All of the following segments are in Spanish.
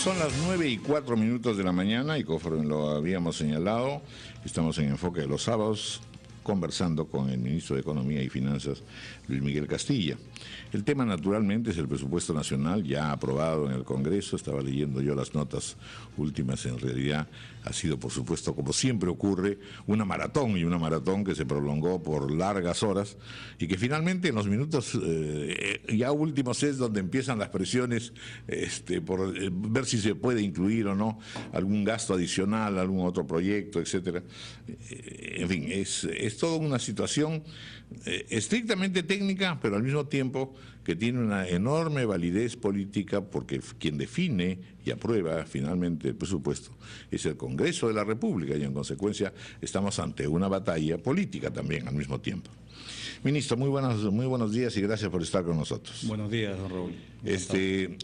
Son las 9:04 de la mañana y conforme lo habíamos señalado, estamos en Enfoque de los Sábados conversando con el ministro de Economía y Finanzas, Luis Miguel Castilla. El tema naturalmente es el presupuesto nacional ya aprobado en el Congreso. Estaba leyendo yo las notas últimas. En realidad ha sido, por supuesto, como siempre ocurre, una maratón que se prolongó por largas horas y que finalmente en los minutos ya últimos es donde empiezan las presiones por ver si se puede incluir o no algún gasto adicional, algún otro proyecto, etcétera. En fin, es toda una situación estrictamente técnica, pero al mismo tiempo que tiene una enorme validez política, porque quien define y aprueba finalmente el presupuesto es el Congreso de la República, y en consecuencia estamos ante una batalla política también al mismo tiempo. Ministro, muy buenos días y gracias por estar con nosotros. Buenos días, don Raúl.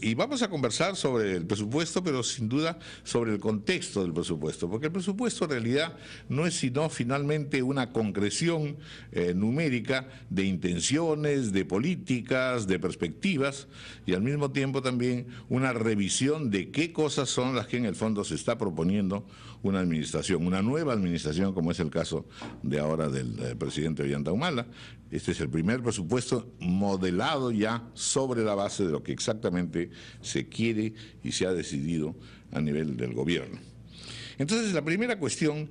Y vamos a conversar sobre el presupuesto, pero sin duda sobre el contexto del presupuesto, porque el presupuesto en realidad no es sino finalmente una concreción numérica de intenciones, de políticas, de perspectivas, y al mismo tiempo también una revisión de qué cosas son las que en el fondo se está proponiendo una administración, una nueva administración, como es el caso de ahora del presidente Ollanta Humala. Este es el primer presupuesto modelado ya sobre la base de lo que exactamente se quiere y se ha decidido a nivel del gobierno. Entonces, la primera cuestión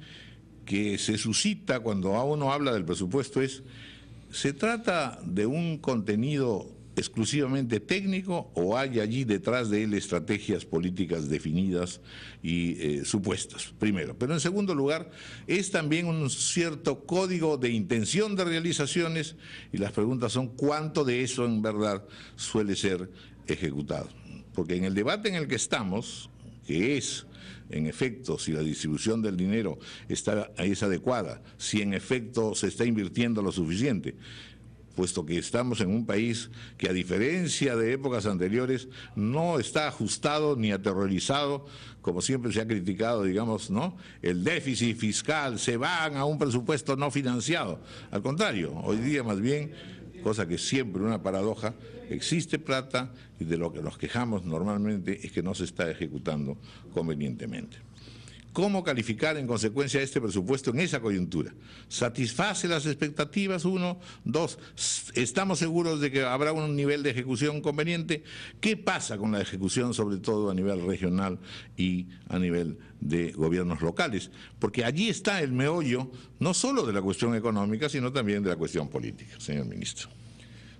que se suscita cuando uno habla del presupuesto es: ¿se trata de un contenido exclusivamente técnico o hay allí detrás de él estrategias políticas definidas y supuestas? Primero. Pero en segundo lugar, es también un cierto código de intención de realizaciones, y las preguntas son cuánto de eso en verdad suele ser ejecutado. Porque en el debate en el que estamos, que es, en efecto, si la distribución del dinero es adecuada, si en efecto se está invirtiendo lo suficiente, puesto que estamos en un país que, a diferencia de épocas anteriores, no está ajustado ni aterrorizado, como siempre se ha criticado, digamos, ¿no?, el déficit fiscal, se van a un presupuesto no financiado. Al contrario, hoy día más bien, cosa que siempre una paradoja, existe plata y de lo que nos quejamos normalmente es que no se está ejecutando convenientemente. ¿Cómo calificar en consecuencia este presupuesto en esa coyuntura? ¿Satisface las expectativas? Uno. Dos, ¿estamos seguros de que habrá un nivel de ejecución conveniente? ¿Qué pasa con la ejecución, sobre todo a nivel regional y a nivel de gobiernos locales? Porque allí está el meollo, no solo de la cuestión económica, sino también de la cuestión política, señor ministro.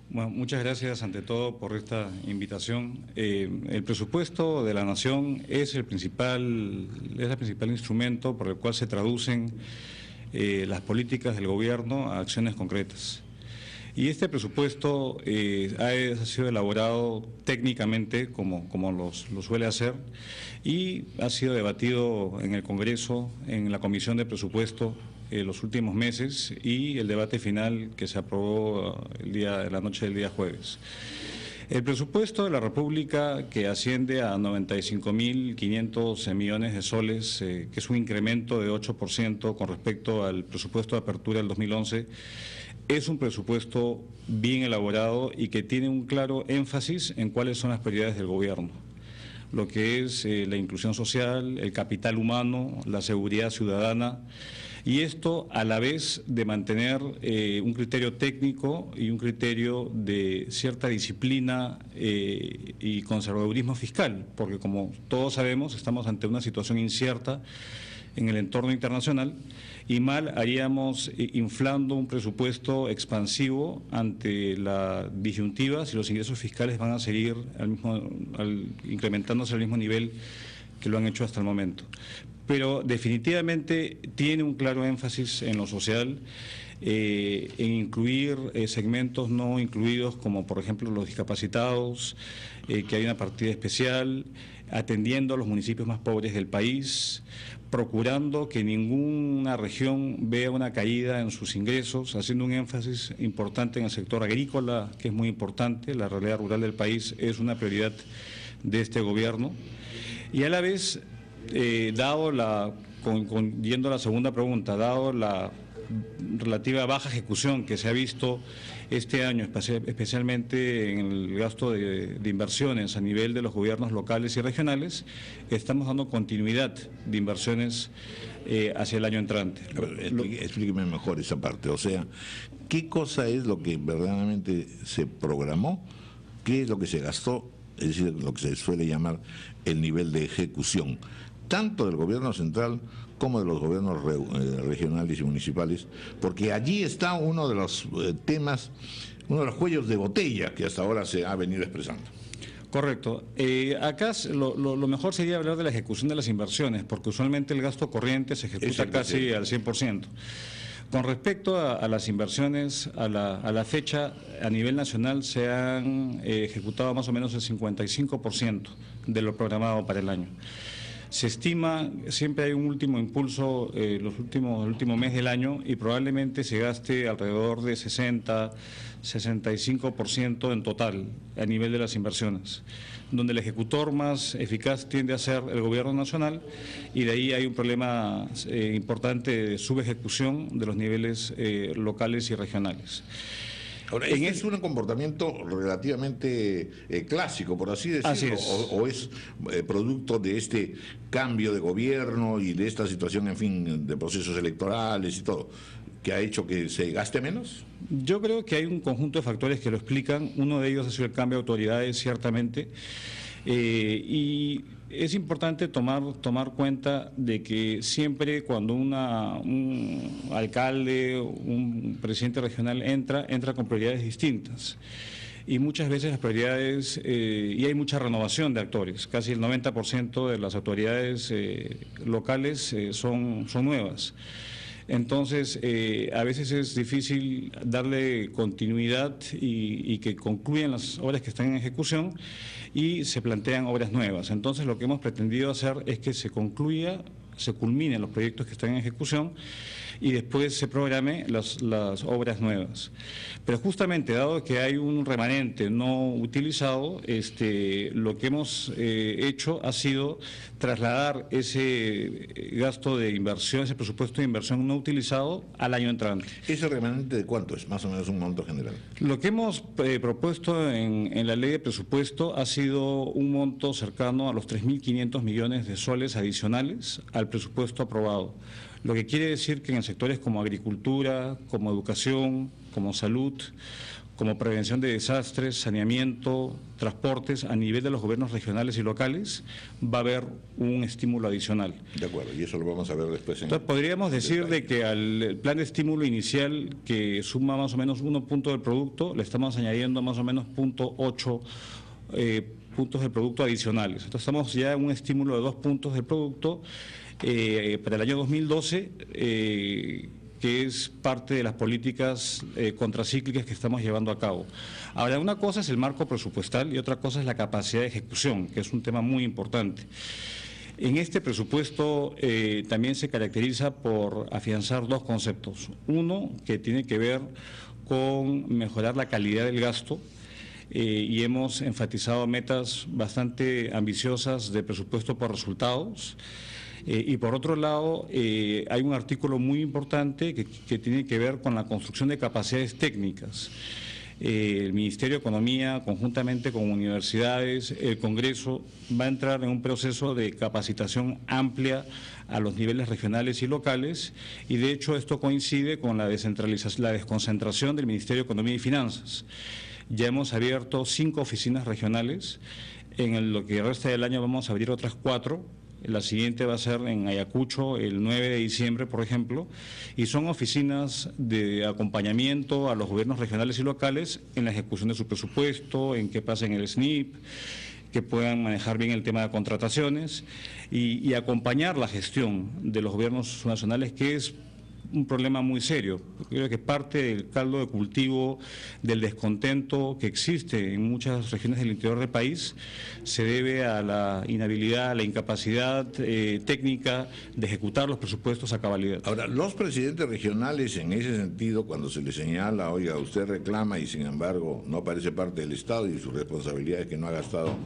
Bueno, muchas gracias ante todo por esta invitación. El presupuesto de la Nación es el principal instrumento por el cual se traducen las políticas del gobierno a acciones concretas. Y este presupuesto ha sido elaborado técnicamente como lo suele hacer, y ha sido debatido en el Congreso, en la Comisión de Presupuesto, los últimos meses, y el debate final que se aprobó la noche del día jueves. El presupuesto de la República, que asciende a 95.500 millones de soles, que es un incremento de 8% con respecto al presupuesto de apertura del 2011, es un presupuesto bien elaborado y que tiene un claro énfasis en cuáles son las prioridades del gobierno: lo que es la inclusión social, el capital humano, la seguridad ciudadana, y esto a la vez de mantener un criterio técnico y un criterio de cierta disciplina y conservadurismo fiscal, porque como todos sabemos estamos ante una situación incierta en el entorno internacional, y mal haríamos inflando un presupuesto expansivo ante la disyuntiva si los ingresos fiscales van a seguir incrementándose al mismo nivel que lo han hecho hasta el momento. Pero definitivamente tiene un claro énfasis en lo social, en incluir segmentos no incluidos, como por ejemplo los discapacitados, que hay una partida especial, atendiendo a los municipios más pobres del país, procurando que ninguna región vea una caída en sus ingresos, haciendo un énfasis importante en el sector agrícola, que es muy importante. La realidad rural del país es una prioridad de este gobierno, y a la vez, yendo a la segunda pregunta, dado relativa baja ejecución que se ha visto este año, especialmente en el gasto de inversiones a nivel de los gobiernos locales y regionales, estamos dando continuidad de inversiones hacia el año entrante. Explíqueme mejor esa parte, o sea, ¿qué cosa es lo que verdaderamente se programó? ¿Qué es lo que se gastó? Es decir, lo que se suele llamar el nivel de ejecución, tanto del gobierno central como de los gobiernos regionales y municipales, porque allí está uno de los temas, uno de los cuellos de botella que hasta ahora se ha venido expresando. Correcto. Acá lo mejor sería hablar de la ejecución de las inversiones, porque usualmente el gasto corriente se ejecuta casi al 100%. Con respecto a las inversiones, a la fecha, a nivel nacional se han ejecutado más o menos el 55% de lo programado para el año. Se estima, siempre hay un último impulso el último mes del año y probablemente se gaste alrededor de 65% en total a nivel de las inversiones, donde el ejecutor más eficaz tiende a ser el gobierno nacional y de ahí hay un problema importante de subejecución de los niveles locales y regionales. Ahora, ¿es un comportamiento relativamente clásico, por así decirlo? Así es. ¿O es producto de este cambio de gobierno y de esta situación, en fin, de procesos electorales y todo, que ha hecho que se gaste menos? Yo creo que hay un conjunto de factores que lo explican. Uno de ellos ha sido el cambio de autoridades, ciertamente. Y es importante tomar cuenta de que siempre cuando un alcalde, un presidente regional entra con prioridades distintas. Y muchas veces las prioridades, y hay mucha renovación de actores, casi el 90% de las autoridades locales son nuevas. Entonces, a veces es difícil darle continuidad y que concluyan las obras que están en ejecución y se plantean obras nuevas. Entonces, lo que hemos pretendido hacer es que se culminen los proyectos que están en ejecución y después se programe las obras nuevas. Pero justamente, dado que hay un remanente no utilizado, lo que hemos hecho ha sido trasladar ese gasto de inversión, ese presupuesto de inversión no utilizado al año entrante. ¿Ese remanente de cuánto es? Más o menos un monto general. Lo que hemos propuesto en la ley de presupuesto ha sido un monto cercano a los 3.500 millones de soles adicionales al presupuesto aprobado. Lo que quiere decir que en sectores como agricultura, como educación, como salud, como prevención de desastres, saneamiento, transportes, a nivel de los gobiernos regionales y locales, va a haber un estímulo adicional. De acuerdo, y eso lo vamos a ver después. Entonces, podríamos decir de que al plan de estímulo inicial, que suma más o menos 1 punto del producto, le estamos añadiendo más o menos 0.8 puntos del producto adicionales. Entonces, estamos ya en un estímulo de 2 puntos del producto para el año 2012, que es parte de las políticas contracíclicas que estamos llevando a cabo. Ahora, una cosa es el marco presupuestal y otra cosa es la capacidad de ejecución, que es un tema muy importante. En este presupuesto también se caracteriza por afianzar 2 conceptos. Uno, que tiene que ver con mejorar la calidad del gasto, y hemos enfatizado metas bastante ambiciosas de presupuesto por resultados. Y por otro lado, hay un artículo muy importante que tiene que ver con la construcción de capacidades técnicas. El Ministerio de Economía, conjuntamente con universidades, el Congreso, va a entrar en un proceso de capacitación amplia a los niveles regionales y locales, y de hecho esto coincide con la desconcentración del Ministerio de Economía y Finanzas. Ya hemos abierto 5 oficinas regionales, en lo que resta del año vamos a abrir otras 4. La siguiente va a ser en Ayacucho el 9 de diciembre, por ejemplo, y son oficinas de acompañamiento a los gobiernos regionales y locales en la ejecución de su presupuesto, en que pasen el SNIP, que puedan manejar bien el tema de contrataciones y acompañar la gestión de los gobiernos nacionales, que es un problema muy serio. Creo que parte del caldo de cultivo del descontento que existe en muchas regiones del interior del país se debe a la inhabilidad, a la incapacidad técnica de ejecutar los presupuestos a cabalidad. Ahora, los presidentes regionales, en ese sentido, cuando se les señala, oiga, usted reclama y sin embargo no parece parte del Estado y su responsabilidad es que no ha gastado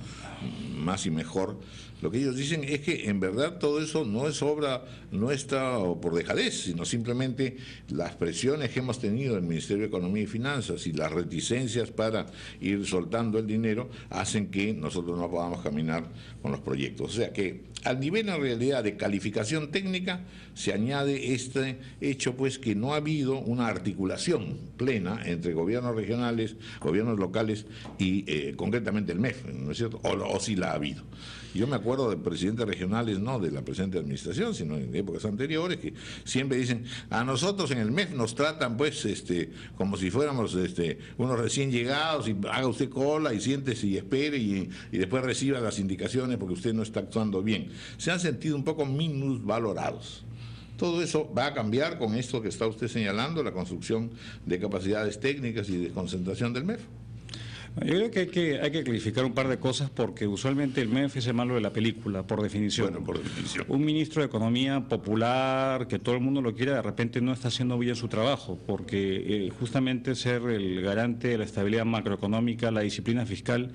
más y mejor, lo que ellos dicen es que en verdad todo eso no es obra nuestra o por dejadez, sino simplemente efectivamente las presiones que hemos tenido en el Ministerio de Economía y Finanzas y las reticencias para ir soltando el dinero hacen que nosotros no podamos caminar con los proyectos. O sea que al nivel en realidad de calificación técnica se añade este hecho, pues, que no ha habido una articulación plena entre gobiernos regionales, gobiernos locales y concretamente el MEF, ¿no es cierto? O sí la ha habido. Yo me acuerdo de presidentes regionales, no de la presente administración, sino en épocas anteriores, que siempre dicen, a nosotros en el MEF nos tratan pues como si fuéramos unos recién llegados, y haga usted cola y siéntese y espere y después reciba las indicaciones porque usted no está actuando bien. Se han sentido un poco minusvalorados. Todo eso va a cambiar con esto que está usted señalando, la construcción de capacidades técnicas y de concentración del MEF. Yo creo que hay que clarificar un par de cosas porque usualmente el MEF es el malo de la película, por definición. Bueno, por definición. Un ministro de Economía popular, que todo el mundo lo quiera, de repente no está haciendo bien su trabajo, porque justamente ser el garante de la estabilidad macroeconómica, la disciplina fiscal,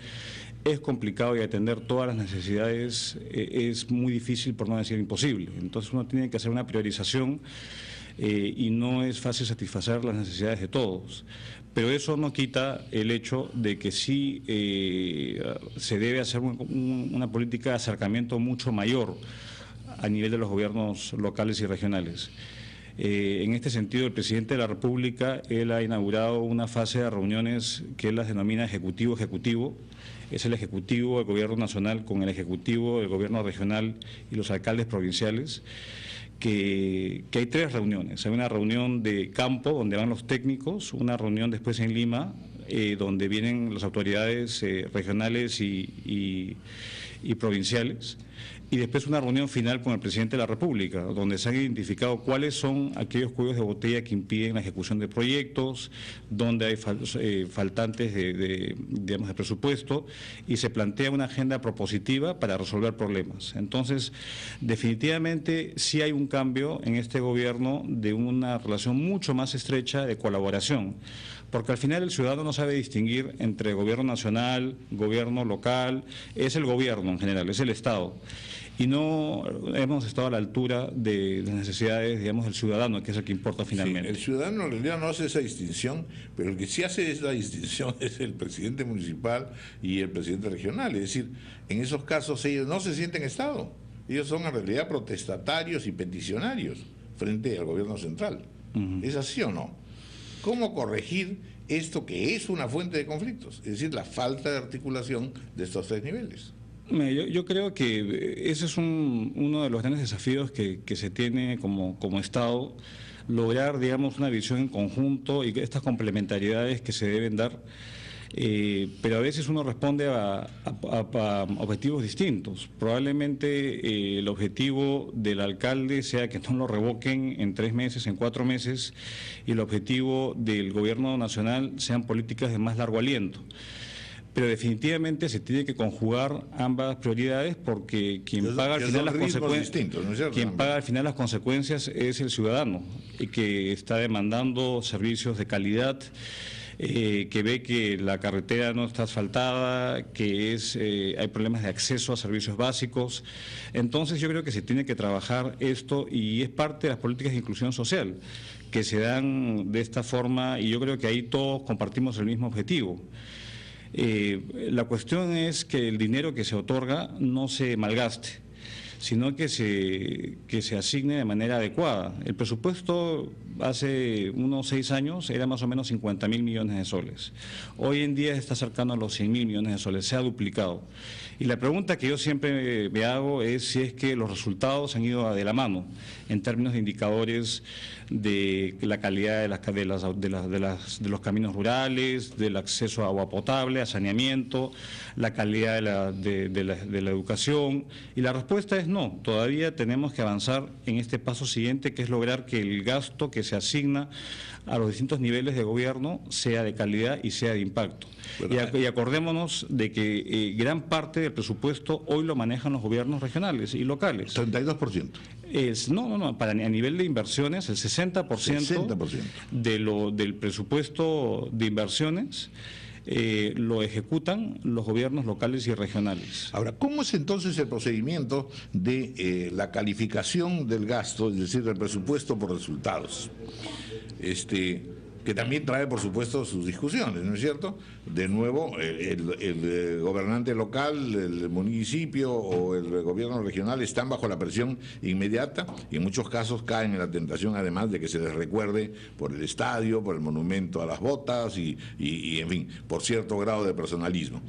es complicado y atender todas las necesidades es muy difícil, por no decir imposible. Entonces uno tiene que hacer una priorización y no es fácil satisfacer las necesidades de todos. Pero eso no quita el hecho de que sí se debe hacer una política de acercamiento mucho mayor a nivel de los gobiernos locales y regionales. En este sentido, el presidente de la República, él ha inaugurado una fase de reuniones que él las denomina ejecutivo-ejecutivo. Es el Ejecutivo del Gobierno Nacional con el Ejecutivo del Gobierno Regional y los alcaldes provinciales. Que hay 3 reuniones. Hay una reunión de campo donde van los técnicos, una reunión después en Lima donde vienen las autoridades regionales y provinciales, y después una reunión final con el presidente de la República, donde se han identificado cuáles son aquellos cuellos de botella que impiden la ejecución de proyectos, donde hay faltantes de presupuesto, y se plantea una agenda propositiva para resolver problemas. Entonces, definitivamente sí hay un cambio en este gobierno de una relación mucho más estrecha de colaboración, porque al final el ciudadano no sabe distinguir entre gobierno nacional, gobierno local, es el gobierno en general, es el Estado. Y no hemos estado a la altura de las necesidades, digamos, del ciudadano, que es el que importa finalmente. Sí, el ciudadano en realidad no hace esa distinción, pero el que sí hace esa distinción es el presidente municipal y el presidente regional. Es decir, en esos casos ellos no se sienten Estado, ellos son en realidad protestatarios y peticionarios frente al gobierno central. ¿Es así o no? ¿Cómo corregir esto que es una fuente de conflictos? Es decir, la falta de articulación de estos 3 niveles. Yo creo que ese es uno de los grandes desafíos que se tiene como Estado, lograr, digamos, una visión en conjunto y estas complementariedades que se deben dar, pero a veces uno responde a objetivos distintos. Probablemente el objetivo del alcalde sea que no lo revoquen en 3 meses, en 4 meses, y el objetivo del gobierno nacional sean políticas de más largo aliento. Pero definitivamente se tiene que conjugar ambas prioridades porque quien paga al final las consecuencias es el ciudadano, y que está demandando servicios de calidad, que ve que la carretera no está asfaltada, que hay problemas de acceso a servicios básicos. Entonces yo creo que se tiene que trabajar esto, y es parte de las políticas de inclusión social que se dan de esta forma, y yo creo que ahí todos compartimos el mismo objetivo. La cuestión es que el dinero que se otorga no se malgaste, sino que se asigne de manera adecuada. El presupuesto hace unos 6 años era más o menos 50.000 millones de soles. Hoy en día está cercano a los 100.000 millones de soles, se ha duplicado. Y la pregunta que yo siempre me hago es si es que los resultados han ido de la mano en términos de indicadores de la calidad de los caminos rurales, del acceso a agua potable, a saneamiento, la calidad de la educación. Y la respuesta es no, todavía tenemos que avanzar en este paso siguiente, que es lograr que el gasto que se asigna a los distintos niveles de gobierno sea de calidad y sea de impacto. Y acordémonos de que gran parte del presupuesto hoy lo manejan los gobiernos regionales y locales. 32%. A nivel de inversiones, el 60%, del presupuesto de inversiones lo ejecutan los gobiernos locales y regionales. Ahora, ¿cómo es entonces el procedimiento de la calificación del gasto, es decir, del presupuesto por resultados? Que también trae, por supuesto, sus discusiones, ¿no es cierto? De nuevo, el gobernante local, el municipio o el gobierno regional están bajo la presión inmediata y en muchos casos caen en la tentación, además, de que se les recuerde por el estadio, por el monumento a las botas y en fin, por cierto grado de personalismo.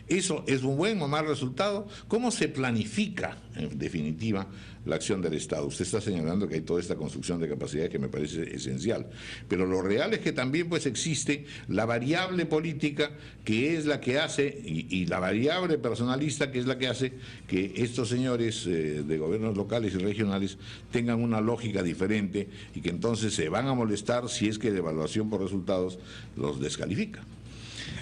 ¿Eso es un buen o mal resultado? ¿Cómo se planifica, en definitiva, la acción del Estado? Usted está señalando que hay toda esta construcción de capacidades que me parece esencial, pero lo real es que también pues existe la variable política, que es la que hace, y la variable personalista, que es la que hace que estos señores de gobiernos locales y regionales tengan una lógica diferente y que entonces se van a molestar si es que la evaluación por resultados los descalifica.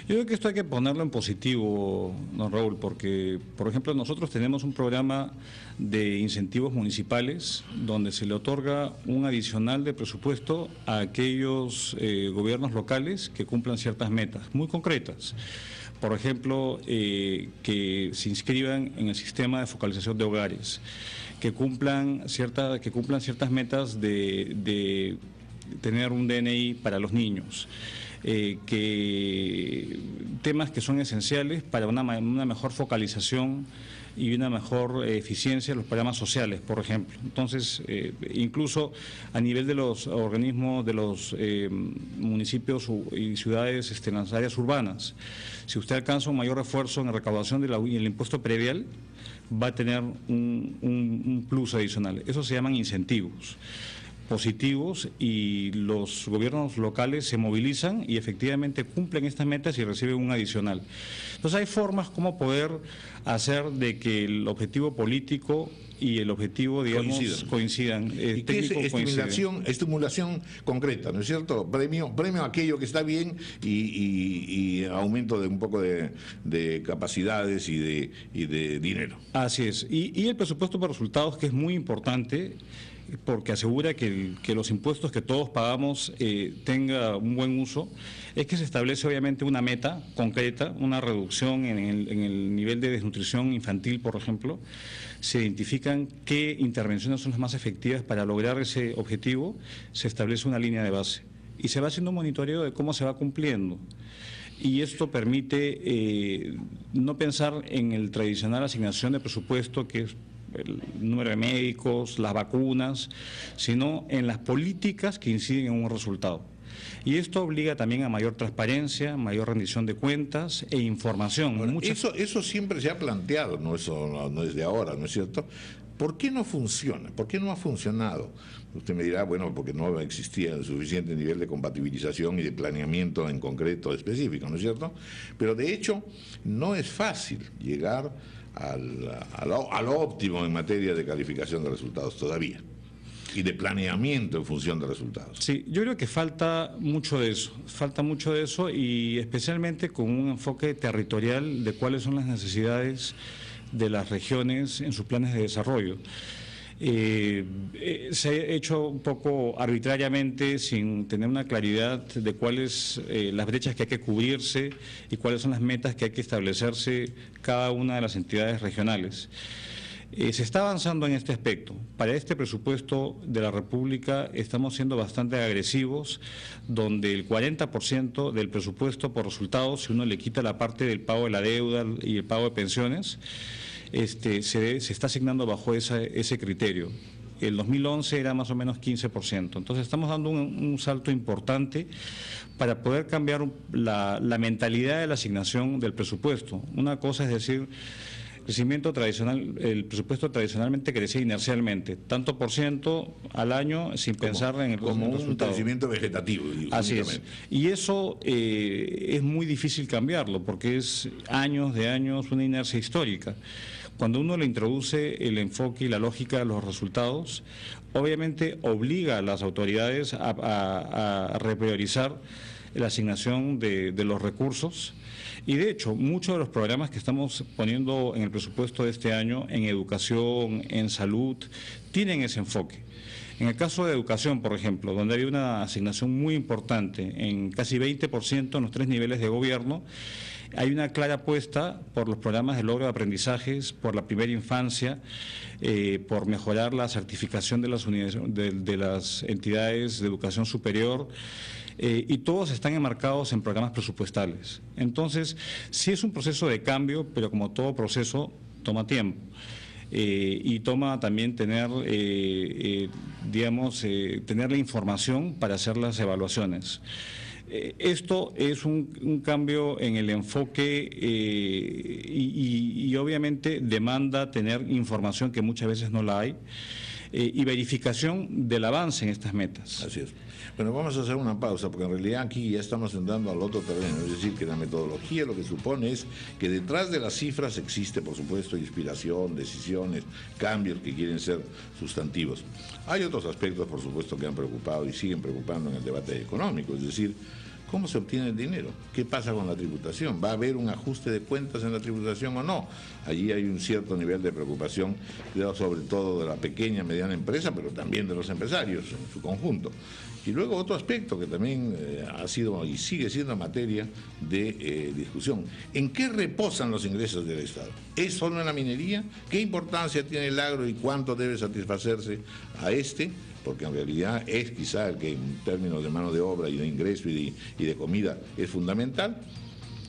Yo creo que esto hay que ponerlo en positivo, don Raúl, porque, por ejemplo, nosotros tenemos un programa de incentivos municipales donde se le otorga un adicional de presupuesto a aquellos gobiernos locales que cumplan ciertas metas muy concretas. Por ejemplo, que se inscriban en el sistema de focalización de hogares, que cumplan ciertas metas de tener un DNI para los niños. Que temas que son esenciales para una mejor focalización y una mejor eficiencia de los programas sociales, por ejemplo. Entonces, incluso a nivel de los organismos de los municipios y ciudades en las áreas urbanas, si usted alcanza un mayor refuerzo en la recaudación del impuesto predial, va a tener un plus adicional. Eso se llaman incentivos positivos y los gobiernos locales se movilizan y efectivamente cumplen estas metas y reciben un adicional. Entonces hay formas como poder hacer de que el objetivo político y el objetivo, digamos, coincidan. ¿Y qué es estimulación concreta, ¿no es cierto? Premio a aquello que está bien y aumento de un poco de capacidades y de dinero. Así es. Y el presupuesto por resultados, que es muy importante, porque asegura que los impuestos que todos pagamos tenga un buen uso, es que se establece obviamente una meta concreta, una reducción en el nivel de desnutrición infantil, por ejemplo. Se identifican qué intervenciones son las más efectivas para lograr ese objetivo, se establece una línea de base y se va haciendo un monitoreo de cómo se va cumpliendo. Y esto permite no pensar en el tradicional asignación de presupuesto, que es el número de médicos, las vacunas, sino en las políticas que inciden en un resultado. Y esto obliga también a mayor transparencia, mayor rendición de cuentas e información. Bueno, eso siempre se ha planteado, eso no es de ahora, ¿no es cierto? ¿Por qué no funciona? ¿Por qué no ha funcionado? Usted me dirá, bueno, porque no existía el suficiente nivel de compatibilización y de planeamiento en concreto específico, ¿no es cierto? Pero de hecho no es fácil llegar a lo óptimo en materia de calificación de resultados todavía y de planeamiento en función de resultados. Sí, yo creo que falta mucho de eso y especialmente con un enfoque territorial de cuáles son las necesidades de las regiones en sus planes de desarrollo. Se ha hecho un poco arbitrariamente, sin tener una claridad de cuáles las brechas que hay que cubrirse y cuáles son las metas que hay que establecerse cada una de las entidades regionales. Se está avanzando en este aspecto. Para este presupuesto de la República estamos siendo bastante agresivos, donde el 40% del presupuesto por resultados, si uno le quita la parte del pago de la deuda y el pago de pensiones, se está asignando bajo ese criterio. El 2011 era más o menos 15%. Entonces estamos dando un salto importante para poder cambiar la mentalidad de la asignación del presupuesto. Una cosa es decir, crecimiento tradicional, el presupuesto tradicionalmente crecía inercialmente, tanto por ciento al año sin pensar en el como resultado. Un crecimiento vegetativo. Así es. Y eso es muy difícil cambiarlo porque es años de años una inercia histórica. Cuando uno le introduce el enfoque y la lógica de los resultados, obviamente obliga a las autoridades a repriorizar la asignación de los recursos. Y de hecho, muchos de los programas que estamos poniendo en el presupuesto de este año, en educación, en salud, tienen ese enfoque. En el caso de educación, por ejemplo, donde había una asignación muy importante, en casi 20% en los 3 niveles de gobierno, hay una clara apuesta por los programas de logro de aprendizajes, por la primera infancia, por mejorar la certificación de las entidades de educación superior, y todos están enmarcados en programas presupuestales. Entonces, sí es un proceso de cambio, pero como todo proceso, toma tiempo. Y toma también tener, tener la información para hacer las evaluaciones. Esto es un cambio en el enfoque y obviamente demanda tener información que muchas veces no la hay y verificación del avance en estas metas. Así es. Bueno, vamos a hacer una pausa porque en realidad aquí ya estamos entrando al otro terreno, es decir, que la metodología lo que supone es que detrás de las cifras existe, por supuesto, inspiración, decisiones, cambios que quieren ser sustantivos. Hay otros aspectos, por supuesto, que han preocupado y siguen preocupando en el debate económico, es decir, ¿cómo se obtiene el dinero? ¿Qué pasa con la tributación? ¿Va a haber un ajuste de cuentas en la tributación o no? Allí hay un cierto nivel de preocupación, sobre todo de la pequeña, mediana empresa, pero también de los empresarios en su conjunto. Y luego otro aspecto que también ha sido y sigue siendo materia de discusión. ¿En qué reposan los ingresos del Estado? ¿Es solo en la minería? ¿Qué importancia tiene el agro y cuánto debe satisfacerse a este? Porque en realidad es quizá el que en términos de mano de obra y de ingreso y de comida es fundamental.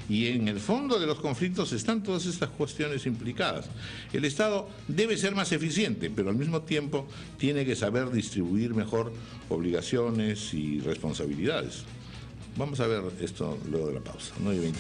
Y en el fondo de los conflictos están todas estas cuestiones implicadas. El Estado debe ser más eficiente, pero al mismo tiempo tiene que saber distribuir mejor obligaciones y responsabilidades. Vamos a ver esto luego de la pausa, 9:25.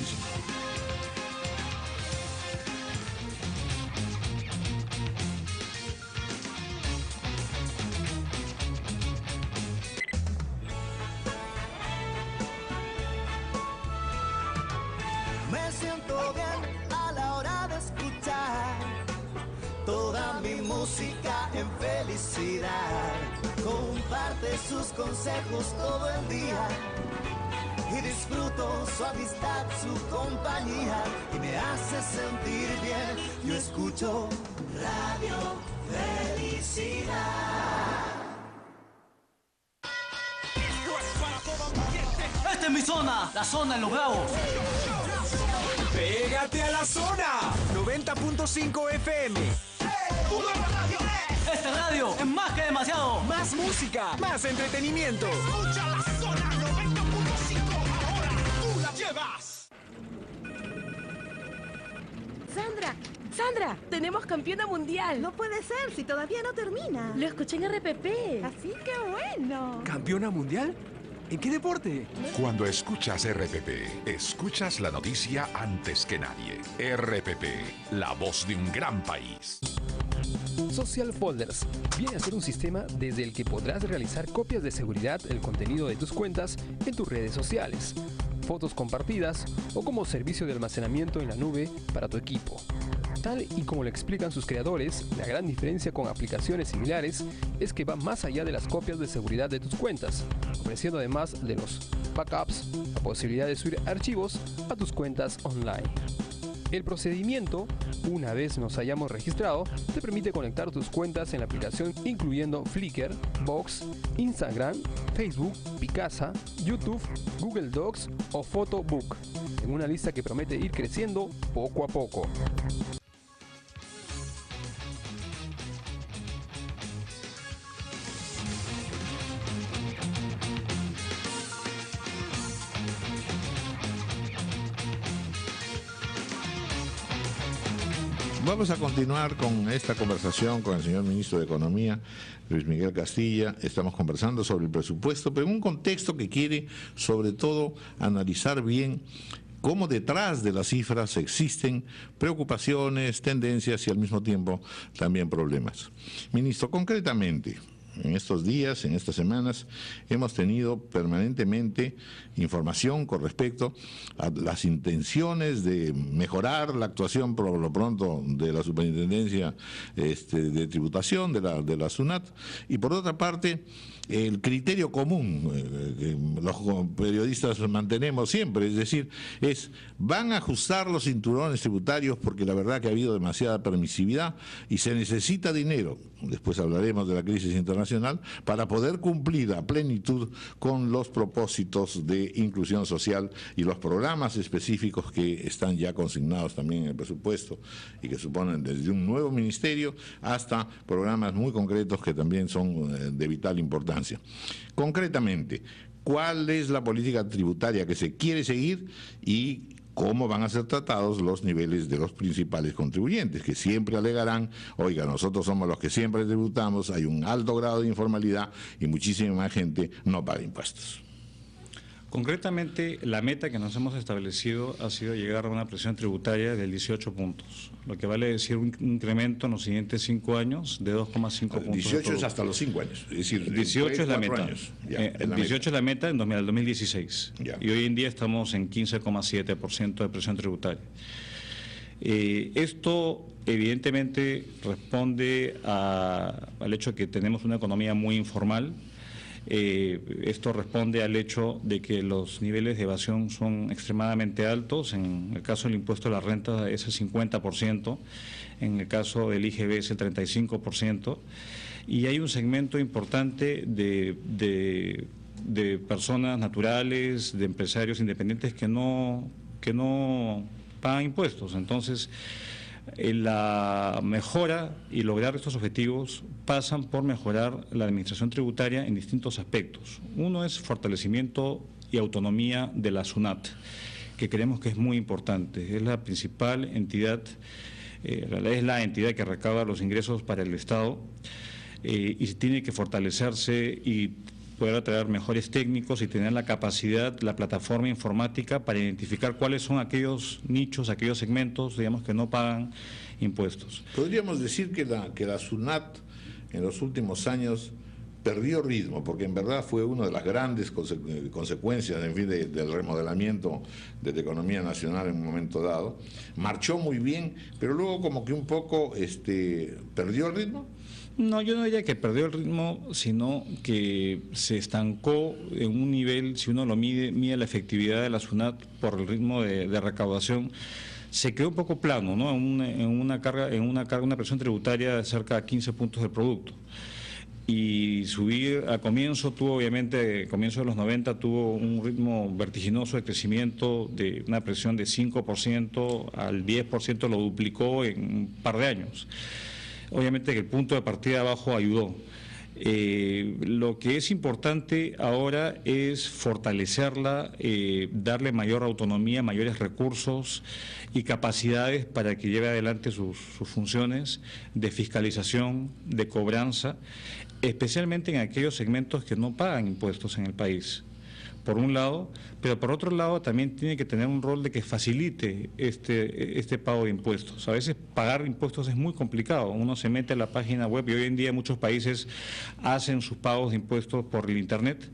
Comparte sus consejos todo el día y disfruto su amistad, su compañía y me hace sentir bien. Yo escucho Radio Felicidad. Esta es mi zona, la zona de los bravos. Pégate a la zona 90.5 FM. Este radio es más que demasiado. Más música, más entretenimiento. Escucha la zona 90.5. Ahora tú la llevas. Sandra, tenemos campeona mundial. No puede ser, si todavía no termina. Lo escuché en RPP. Así que bueno. ¿Campeona mundial? ¿En qué deporte? Cuando escuchas RPP, escuchas la noticia antes que nadie. RPP, la voz de un gran país. Social Folders viene a ser un sistema desde el que podrás realizar copias de seguridad del contenido de tus cuentas en tus redes sociales, fotos compartidas o como servicio de almacenamiento en la nube para tu equipo. Tal y como lo explican sus creadores, la gran diferencia con aplicaciones similares es que va más allá de las copias de seguridad de tus cuentas, ofreciendo además de los backups la posibilidad de subir archivos a tus cuentas online. El procedimiento, una vez nos hayamos registrado, te permite conectar tus cuentas en la aplicación incluyendo Flickr, Box, Instagram, Facebook, Picasa, YouTube, Google Docs o Photobook, en una lista que promete ir creciendo poco a poco. Vamos a continuar con esta conversación con el señor ministro de Economía, Luis Miguel Castilla. Estamos conversando sobre el presupuesto, pero en un contexto que quiere, sobre todo, analizar bien cómo detrás de las cifras existen preocupaciones, tendencias y al mismo tiempo también problemas. Ministro, concretamente, en estos días, en estas semanas, hemos tenido permanentemente información con respecto a las intenciones de mejorar la actuación por lo pronto de la Superintendencia de Tributación, de la SUNAT, y por otra parte, el criterio común que los periodistas mantenemos siempre, es decir, van a ajustar los cinturones tributarios porque la verdad que ha habido demasiada permisividad y se necesita dinero. después hablaremos de la crisis internacional, para poder cumplir a plenitud con los propósitos de inclusión social y los programas específicos que están ya consignados también en el presupuesto y que suponen desde un nuevo ministerio hasta programas muy concretos que también son de vital importancia. Concretamente, ¿cuál es la política tributaria que se quiere seguir y cómo van a ser tratados los niveles de los principales contribuyentes, que siempre alegarán, oiga, nosotros somos los que siempre tributamos, hay un alto grado de informalidad y muchísima gente no paga impuestos? Concretamente, la meta que nos hemos establecido ha sido llegar a una presión tributaria del 18 puntos, lo que vale decir un incremento en los siguientes 5 años de 2,5 puntos. 18 es hasta los 5 años, es decir, 18 es la meta. Ya, 18 es la meta en 2016 ya. Y hoy en día estamos en 15,7% de presión tributaria. Esto evidentemente responde al hecho de que tenemos una economía muy informal. Esto responde al hecho de que los niveles de evasión son extremadamente altos. En el caso del impuesto a la renta es el 50%, en el caso del IGB es el 35%, y hay un segmento importante de personas naturales, de empresarios independientes que no pagan impuestos. Entonces, la mejora y lograr estos objetivos pasan por mejorar la administración tributaria en distintos aspectos. Uno es fortalecimiento y autonomía de la SUNAT, que creemos que es muy importante. Es la principal entidad, es la entidad que recauda los ingresos para el Estado y tiene que fortalecerse y poder atraer mejores técnicos y tener la capacidad, la plataforma informática para identificar cuáles son aquellos nichos, aquellos segmentos, digamos, que no pagan impuestos. Podríamos decir que la SUNAT en los últimos años perdió ritmo, porque en verdad fue una de las grandes consecuencias, en fin, del remodelamiento de la economía nacional en un momento dado. Marchó muy bien, pero luego como que un poco perdió el ritmo. No, yo no diría que perdió el ritmo, sino que se estancó en un nivel, si uno lo mide la efectividad de la SUNAT por el ritmo de recaudación, se quedó un poco plano, ¿no? En una presión tributaria de cerca de 15 puntos del producto. Y subir a comienzo obviamente, a comienzo de los 90 tuvo un ritmo vertiginoso de crecimiento de una presión de 5% al 10%, lo duplicó en un par de años. Obviamente que el punto de partida abajo ayudó. Lo que es importante ahora es fortalecerla, darle mayor autonomía, mayores recursos y capacidades para que lleve adelante sus funciones de fiscalización, de cobranza, especialmente en aquellos segmentos que no pagan impuestos en el país, por un lado, pero por otro lado también tiene que tener un rol de que facilite este pago de impuestos. A veces pagar impuestos es muy complicado, uno se mete a la página web y hoy en día muchos países hacen sus pagos de impuestos por el Internet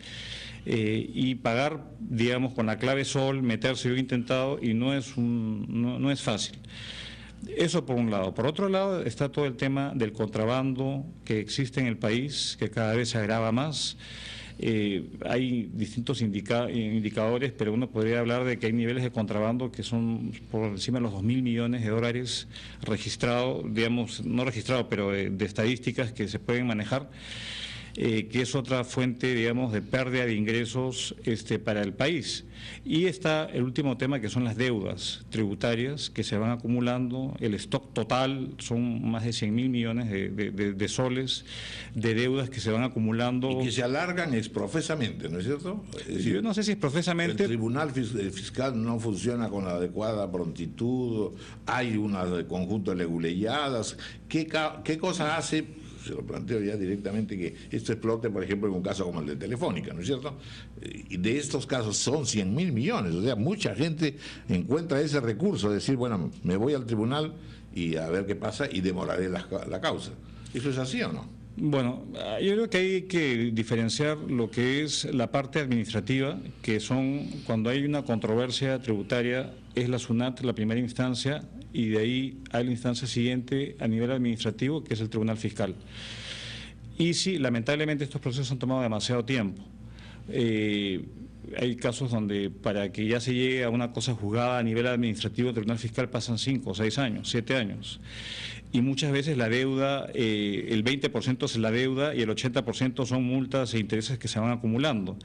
y pagar, digamos, con la clave SOL, meterse, yo he intentado y no es fácil. Eso por un lado. Por otro lado está todo el tema del contrabando que existe en el país, que cada vez se agrava más. Hay distintos indicadores, pero uno podría hablar de que hay niveles de contrabando que son por encima de los 2.000 millones de dólares registrados, digamos, no registrados, pero de estadísticas que se pueden manejar, que es otra fuente, digamos, de pérdida de ingresos para el país. Y está el último tema, que son las deudas tributarias que se van acumulando. El stock total son más de 100.000 millones de soles de deudas que se van acumulando. Y que se alargan profesamente, ¿no es cierto? Es decir, yo no sé si es profesamente. El Tribunal Fiscal no funciona con la adecuada prontitud, hay un conjunto de leguleyadas. ¿Qué cosa hace? Se lo planteo ya directamente, que esto explote, por ejemplo, en un caso como el de Telefónica, ¿no es cierto? Y de estos casos son 100.000 millones, o sea, mucha gente encuentra ese recurso, de decir, bueno, me voy al tribunal y a ver qué pasa y demoraré la causa. ¿Eso es así o no? Bueno, yo creo que hay que diferenciar lo que es la parte administrativa, que son cuando hay una controversia tributaria, es la SUNAT la primera instancia, y de ahí hay la instancia siguiente a nivel administrativo, que es el Tribunal Fiscal. Y sí, lamentablemente estos procesos han tomado demasiado tiempo. hay casos donde para que ya se llegue a una cosa juzgada a nivel administrativo, tribunal fiscal, pasan 5, 6 años, 7 años. Y muchas veces la deuda, el 20% es la deuda y el 80% son multas e intereses que se van acumulando.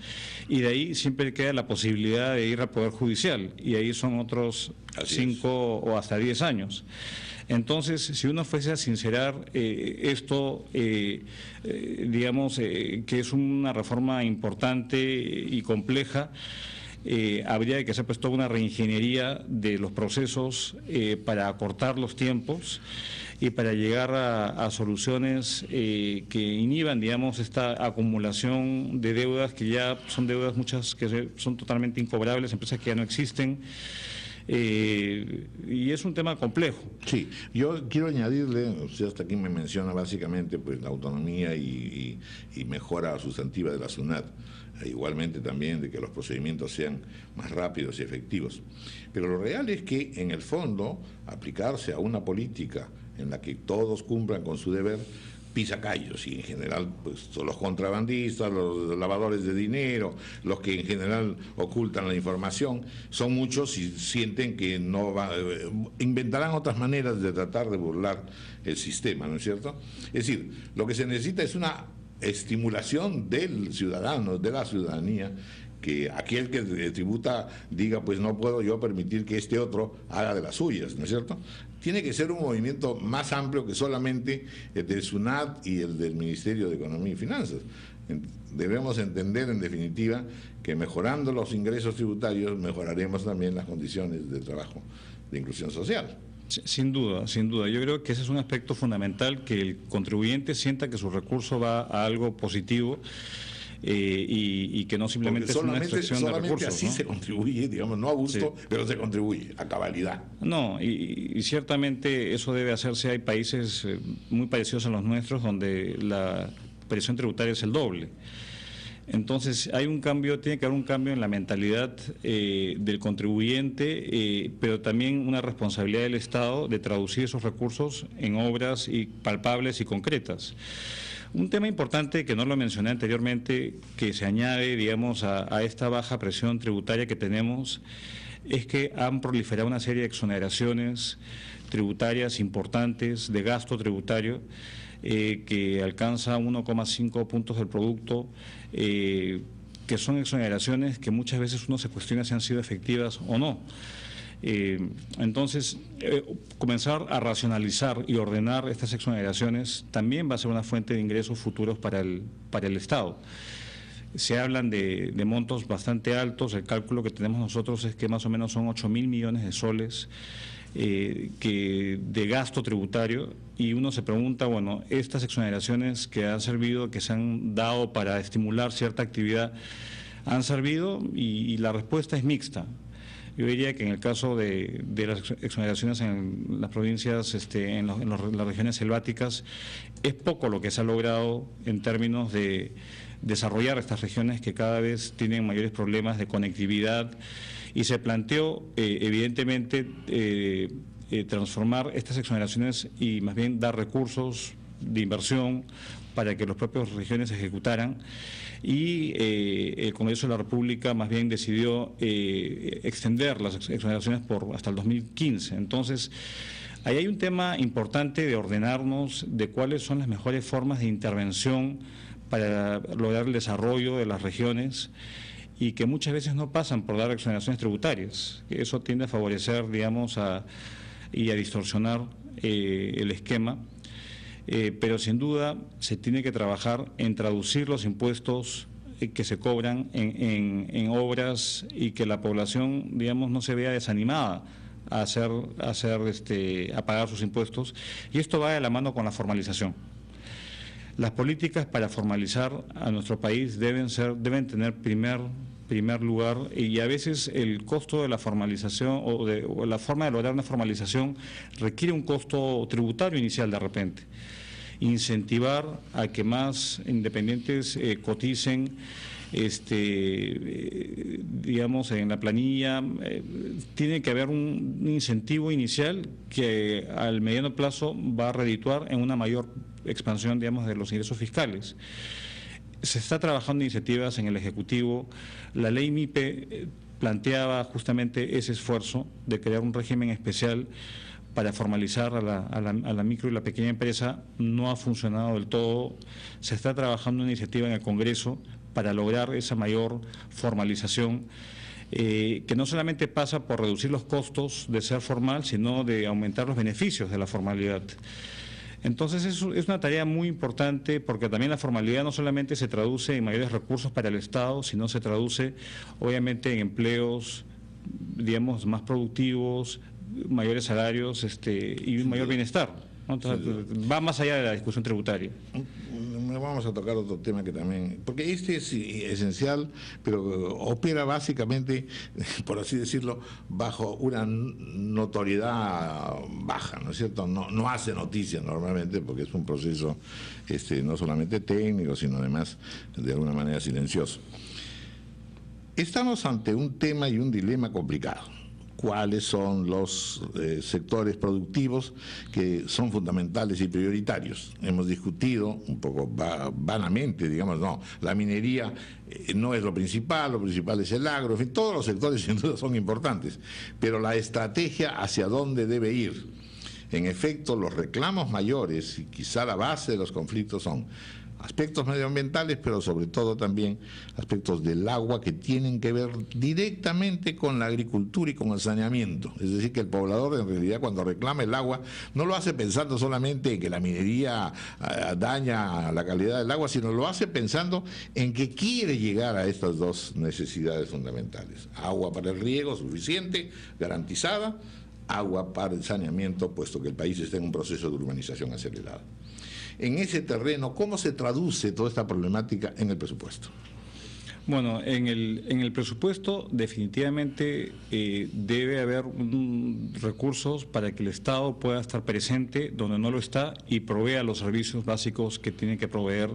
Y de ahí siempre queda la posibilidad de ir al Poder Judicial, y ahí son otros 5 o hasta 10 años. Entonces, si uno fuese a sincerar esto, digamos que es una reforma importante y compleja, habría que hacer pues toda una reingeniería de los procesos para acortar los tiempos y para llegar a soluciones que inhiban, digamos, esta acumulación de deudas, que ya son deudas muchas que son totalmente incobrables, empresas que ya no existen. Y es un tema complejo. Sí, yo quiero añadirle, usted hasta aquí me menciona básicamente pues la autonomía y mejora sustantiva de la SUNAT, igualmente también de que los procedimientos sean más rápidos y efectivos. Pero lo real es que en el fondo aplicarse a una política en la que todos cumplan con su deber pisa callos, y en general pues son los contrabandistas, los lavadores de dinero, los que en general ocultan la información, son muchos y sienten que no va, inventarán otras maneras de tratar de burlar el sistema, ¿no es cierto? Es decir, lo que se necesita es una estimulación del ciudadano, de la ciudadanía, que aquel que tributa diga, pues no puedo yo permitir que este otro haga de las suyas, ¿no es cierto? Tiene que ser un movimiento más amplio que solamente el del SUNAT y el del Ministerio de Economía y Finanzas. Debemos entender, en definitiva, que mejorando los ingresos tributarios mejoraremos también las condiciones de trabajo de inclusión social. Sin duda, sin duda. Yo creo que ese es un aspecto fundamental, que el contribuyente sienta que su recurso va a algo positivo. Y que no simplemente es una extracción de recursos. Así, ¿no? Se contribuye, digamos, no a gusto, sí, pero se contribuye a cabalidad. No, y ciertamente eso debe hacerse. Hay países muy parecidos a los nuestros donde la presión tributaria es el doble. Entonces hay un cambio, tiene que haber un cambio en la mentalidad del contribuyente, pero también una responsabilidad del Estado de traducir esos recursos en obras palpables y concretas. Un tema importante que no lo mencioné anteriormente, que se añade, digamos, a esta baja presión tributaria que tenemos, es que han proliferado una serie de exoneraciones tributarias importantes, de gasto tributario, que alcanza 1,5 puntos del producto, que son exoneraciones que muchas veces uno se cuestiona si han sido efectivas o no. Entonces, comenzar a racionalizar y ordenar estas exoneraciones también va a ser una fuente de ingresos futuros para el Estado. Se hablan de montos bastante altos. El cálculo que tenemos nosotros es que más o menos son 8.000 millones de soles de gasto tributario, y uno se pregunta, bueno, estas exoneraciones que han servido, que se han dado para estimular cierta actividad, ¿han servido? Y la respuesta es mixta. Yo diría que en el caso de las exoneraciones en las provincias, en las regiones selváticas, es poco lo que se ha logrado en términos de desarrollar estas regiones que cada vez tienen mayores problemas de conectividad, y se planteó evidentemente transformar estas exoneraciones y más bien dar recursos de inversión para que las propias regiones ejecutaran. Y el Congreso de la República más bien decidió extender las exoneraciones hasta el 2015. Entonces, ahí hay un tema importante de ordenarnos de cuáles son las mejores formas de intervención para lograr el desarrollo de las regiones, y que muchas veces no pasan por dar exoneraciones tributarias. Eso tiende a favorecer, digamos, y a distorsionar el esquema. Pero sin duda se tiene que trabajar en traducir los impuestos que se cobran en obras, y que la población, digamos, no se vea desanimada a pagar sus impuestos, y esto va de la mano con la formalización. Las políticas para formalizar a nuestro país deben tener primer lugar, y a veces el costo de la formalización o la forma de lograr una formalización requiere un costo tributario inicial de repente. Incentivar a que más independientes coticen, digamos, en la planilla, tiene que haber un incentivo inicial que al mediano plazo va a redituar en una mayor expansión, digamos, de los ingresos fiscales. se está trabajando iniciativas en el Ejecutivo. La ley MIPE planteaba justamente ese esfuerzo de crear un régimen especial para formalizar a la micro y la pequeña empresa. No ha funcionado del todo. Se está trabajando una iniciativa en el Congreso para lograr esa mayor formalización, que no solamente pasa por reducir los costos de ser formal, sino de aumentar los beneficios de la formalidad. Entonces es una tarea muy importante, porque también la formalidad no solamente se traduce en mayores recursos para el Estado, sino se traduce obviamente en empleos, digamos, más productivos, mayores salarios y un mayor bienestar, ¿no? Entonces, va más allá de la discusión tributaria. Vamos a tocar otro tema que también, porque este es esencial, pero opera básicamente, por así decirlo, bajo una notoriedad baja, ¿no es cierto? No hace noticia normalmente, porque es un proceso no solamente técnico, sino además de alguna manera silencioso. Estamos ante un tema y un dilema complicado. ¿Cuáles son los sectores productivos que son fundamentales y prioritarios? Hemos discutido un poco vanamente, digamos, no, la minería no es lo principal es el agro, en fin, todos los sectores sin duda son importantes, pero la estrategia hacia dónde debe ir. En efecto, los reclamos mayores y quizá la base de los conflictos son aspectos medioambientales, pero sobre todo también aspectos del agua que tienen que ver directamente con la agricultura y con el saneamiento. Es decir, que el poblador en realidad cuando reclama el agua no lo hace pensando solamente en que la minería daña la calidad del agua, sino lo hace pensando en que quiere llegar a estas dos necesidades fundamentales. Agua para el riego suficiente, garantizada, agua para el saneamiento, puesto que el país está en un proceso de urbanización acelerada. En ese terreno, ¿cómo se traduce toda esta problemática en el presupuesto? Bueno, en el presupuesto definitivamente debe haber recursos para que el Estado pueda estar presente donde no lo está y provea los servicios básicos que tiene que proveer,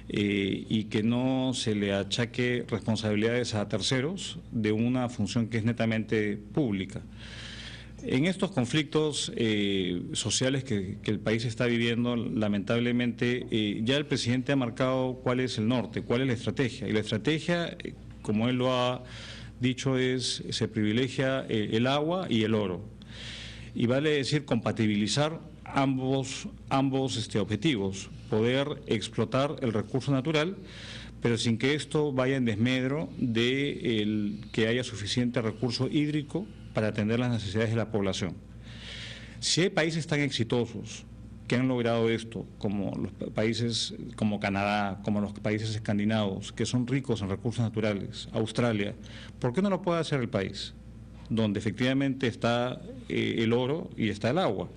y que no se le achaque responsabilidades a terceros de una función que es netamente pública. En estos conflictos sociales que el país está viviendo, lamentablemente, ya el presidente ha marcado cuál es el norte, cuál es la estrategia. Y la estrategia, como él lo ha dicho, se privilegia el agua y el oro. Y vale decir compatibilizar ambos objetivos, poder explotar el recurso natural, pero sin que esto vaya en desmedro de que haya suficiente recurso hídrico para atender las necesidades de la población. Si hay países tan exitosos que han logrado esto, como los países como Canadá, como los países escandinavos, que son ricos en recursos naturales, Australia, ¿por qué no lo puede hacer el país? Donde efectivamente está el oro y está el agua.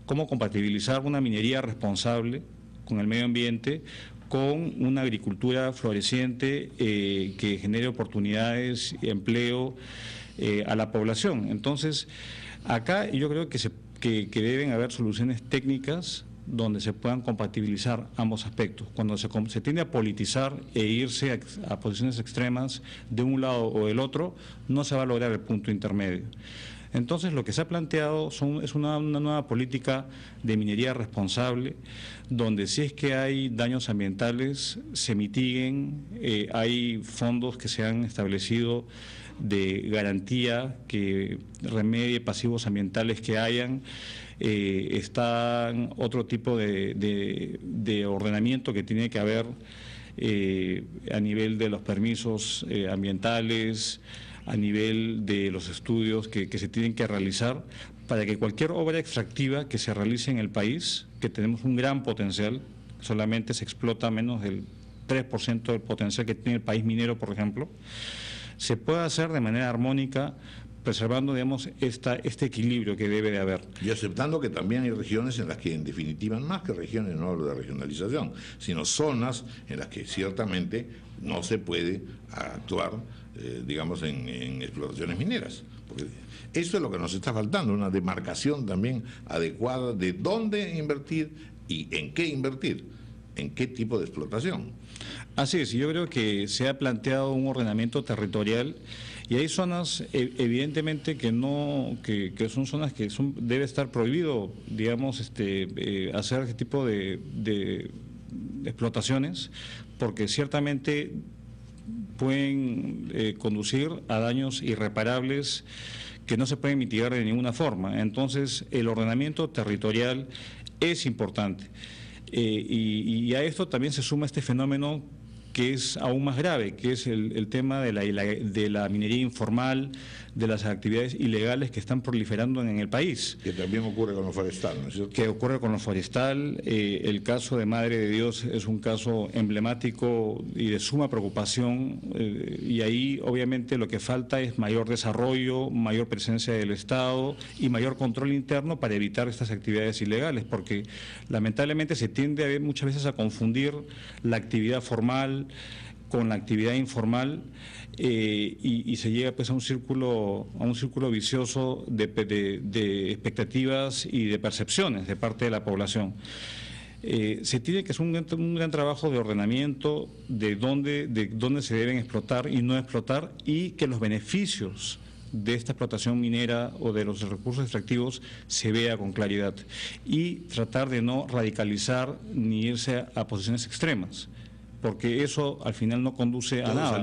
¿Cómo compatibilizar una minería responsable con el medio ambiente, con una agricultura floreciente que genere oportunidades y empleo a la población? Entonces, acá yo creo que deben haber soluciones técnicas donde se puedan compatibilizar ambos aspectos. Cuando se tiende a politizar e irse a posiciones extremas de un lado o del otro, no se va a lograr el punto intermedio. Entonces, lo que se ha planteado es una nueva política de minería responsable, donde si es que hay daños ambientales, se mitiguen, hay fondos que se han establecido de garantía que remedie pasivos ambientales que hayan, está otro tipo de ordenamiento que tiene que haber a nivel de los permisos ambientales, a nivel de los estudios que se tienen que realizar para que cualquier obra extractiva que se realice en el país, que tenemos un gran potencial, solamente se explota menos del 3% del potencial que tiene el país minero, por ejemplo, se pueda hacer de manera armónica, preservando, digamos, este equilibrio que debe de haber. Y aceptando que también hay regiones en las que, en definitiva, más que regiones, no hablo de regionalización, sino zonas en las que ciertamente no se puede actuar, digamos, en explotaciones mineras. Porque eso es lo que nos está faltando, una demarcación también adecuada de dónde invertir y en qué invertir, en qué tipo de explotación. Así es, yo creo que se ha planteado un ordenamiento territorial y hay zonas evidentemente que son zonas que debe estar prohibido, digamos, hacer ese tipo de explotaciones, porque ciertamente pueden conducir a daños irreparables que no se pueden mitigar de ninguna forma. Entonces, el ordenamiento territorial es importante. Y a esto también se suma este fenómeno que es aún más grave, que es el tema de la minería informal, de las actividades ilegales que están proliferando en el país. Que también ocurre con lo forestal, ¿no es cierto? Que ocurre con lo forestal. El caso de Madre de Dios es un caso emblemático y de suma preocupación, y ahí obviamente lo que falta es mayor desarrollo, mayor presencia del Estado y mayor control interno para evitar estas actividades ilegales, porque lamentablemente se tiende muchas veces a confundir la actividad formal con la actividad informal, y se llega pues a un círculo vicioso de expectativas y de percepciones de parte de la población. Se tiene que hacer un gran trabajo de ordenamiento de dónde se deben explotar y no explotar, y que los beneficios de esta explotación minera o de los recursos extractivos se vea con claridad, y tratar de no radicalizar ni irse a posiciones extremas, porque eso al final no conduce a nada.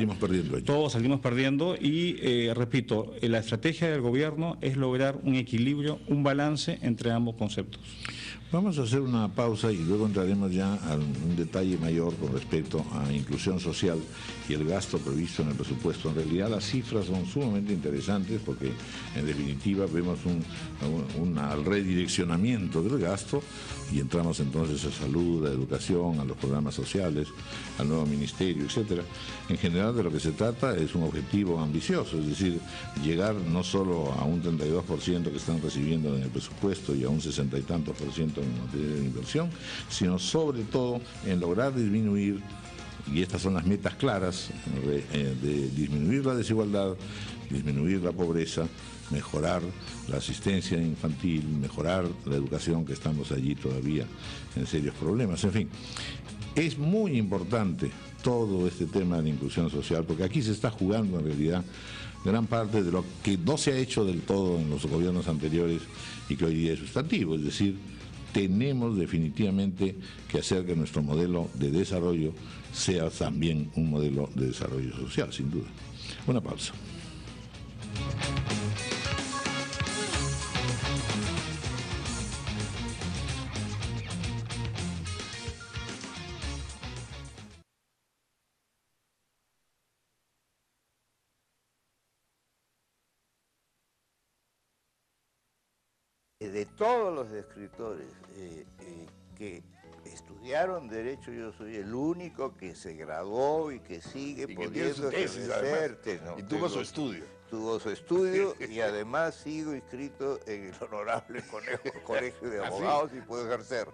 Todos salimos perdiendo y, repito, la estrategia del gobierno es lograr un equilibrio, un balance entre ambos conceptos. Vamos a hacer una pausa y luego entraremos ya a un detalle mayor con respecto a inclusión social y el gasto previsto en el presupuesto. En realidad las cifras son sumamente interesantes porque en definitiva vemos un redireccionamiento del gasto y entramos entonces a salud, a educación, a los programas sociales, al nuevo ministerio, etcétera. En general de lo que se trata es un objetivo ambicioso, es decir, llegar no solo a un 32% que están recibiendo en el presupuesto y a un 60 y tantos % en materia de inversión, sino sobre todo en lograr disminuir, y estas son las metas claras, de disminuir la desigualdad, disminuir la pobreza, mejorar la asistencia infantil, mejorar la educación, que estamos allí todavía en serios problemas. En fin, es muy importante todo este tema de la inclusión social, porque aquí se está jugando en realidad gran parte de lo que no se ha hecho del todo en los gobiernos anteriores y que hoy día es sustantivo, es decir, tenemos definitivamente que hacer que nuestro modelo de desarrollo sea también un modelo de desarrollo social, sin duda. Una pausa. De todos los escritores que estudiaron Derecho, yo soy el único que se graduó y que sigue pudiendo ejercer. Y tuvo su estudio. Tuvo su estudio y además sigo inscrito en el honorable Colegio de Abogados y puedo ejercer.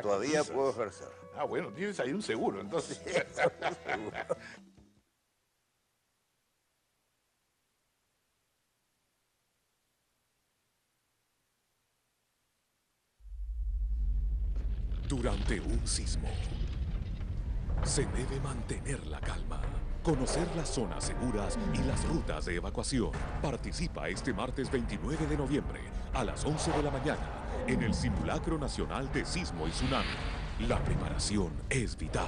Todavía puedo ejercer. Bueno, tienes ahí un seguro, entonces. Sí, seguro. Durante un sismo, se debe mantener la calma, conocer las zonas seguras y las rutas de evacuación. Participa este martes 29 de noviembre a las 11 de la mañana en el Simulacro Nacional de Sismo y Tsunami. La preparación es vital.